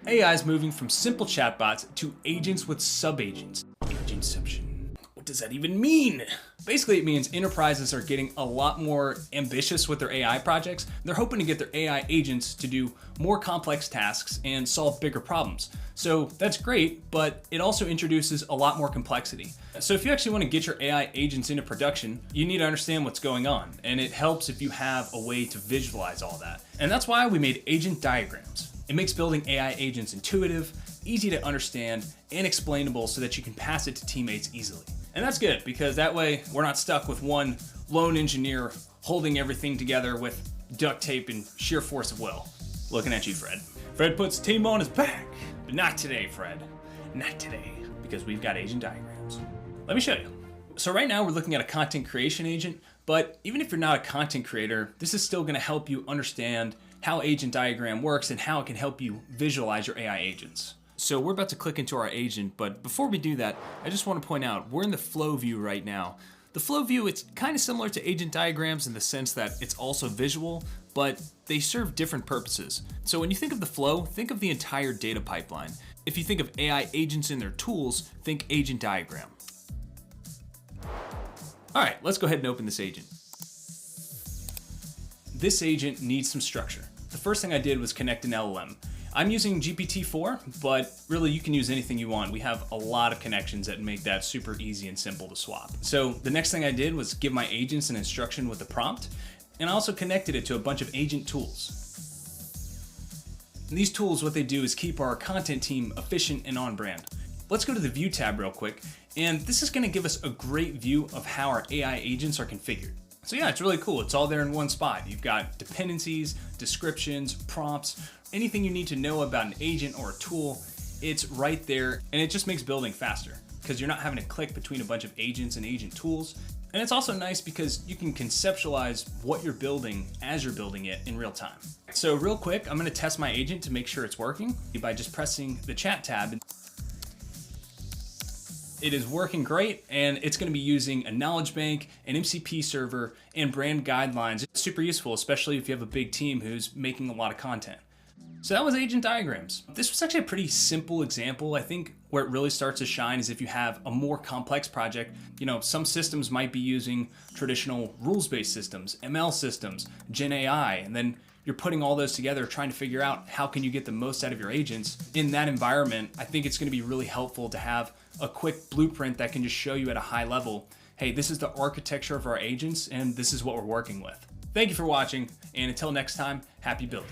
AI is moving from simple chatbots to agents with sub-agents. Agentception. What does that even mean? Basically, it means enterprises are getting a lot more ambitious with their AI projects. They're hoping to get their AI agents to do more complex tasks and solve bigger problems. So that's great, but it also introduces a lot more complexity. So if you actually want to get your AI agents into production, you need to understand what's going on. And it helps if you have a way to visualize all that. And that's why we made agent diagrams. It makes building AI agents intuitive, easy to understand, and explainable so that you can pass it to teammates easily. And that's good because that way we're not stuck with one lone engineer holding everything together with duct tape and sheer force of will. Looking at you, Fred. Fred puts team on his back, but not today, Fred. Not today, because we've got agent diagrams. Let me show you. So right now we're looking at a content creation agent, but even if you're not a content creator, this is still gonna help you understand how agent diagram works and how it can help you visualize your AI agents. So we're about to click into our agent, but before we do that, I just want to point out we're in the flow view right now. The flow view, it's kind of similar to agent diagrams in the sense that it's also visual, but they serve different purposes. So when you think of the flow, think of the entire data pipeline. If you think of AI agents in their tools, think agent diagram. All right, let's go ahead and open this agent. This agent needs some structure. The first thing I did was connect an LLM. I'm using GPT-4, but really you can use anything you want. We have a lot of connections that make that super easy and simple to swap. So the next thing I did was give my agents an instruction with a prompt, and I also connected it to a bunch of agent tools. And these tools, what they do is keep our content team efficient and on brand. Let's go to the View tab real quick, and this is gonna give us a great view of how our AI agents are configured. So yeah, it's really cool. It's all there in one spot. You've got dependencies, descriptions, prompts, anything you need to know about an agent or a tool, it's right there. And it just makes building faster because you're not having to click between a bunch of agents and agent tools. And it's also nice because you can conceptualize what you're building as you're building it in real time. So real quick, I'm gonna test my agent to make sure it's working by just pressing the chat tab. It is working great, and it's gonna be using a knowledge bank, an MCP server, and brand guidelines. It's super useful, especially if you have a big team who's making a lot of content. So that was agent diagrams. This was actually a pretty simple example. I think where it really starts to shine is if you have a more complex project. You know, some systems might be using traditional rules-based systems, ML systems, Gen AI, and then you're putting all those together, trying to figure out how can you get the most out of your agents in that environment. I think it's gonna be really helpful to have a quick blueprint that can just show you at a high level, hey, this is the architecture of our agents and this is what we're working with. Thank you for watching, and until next time, happy building.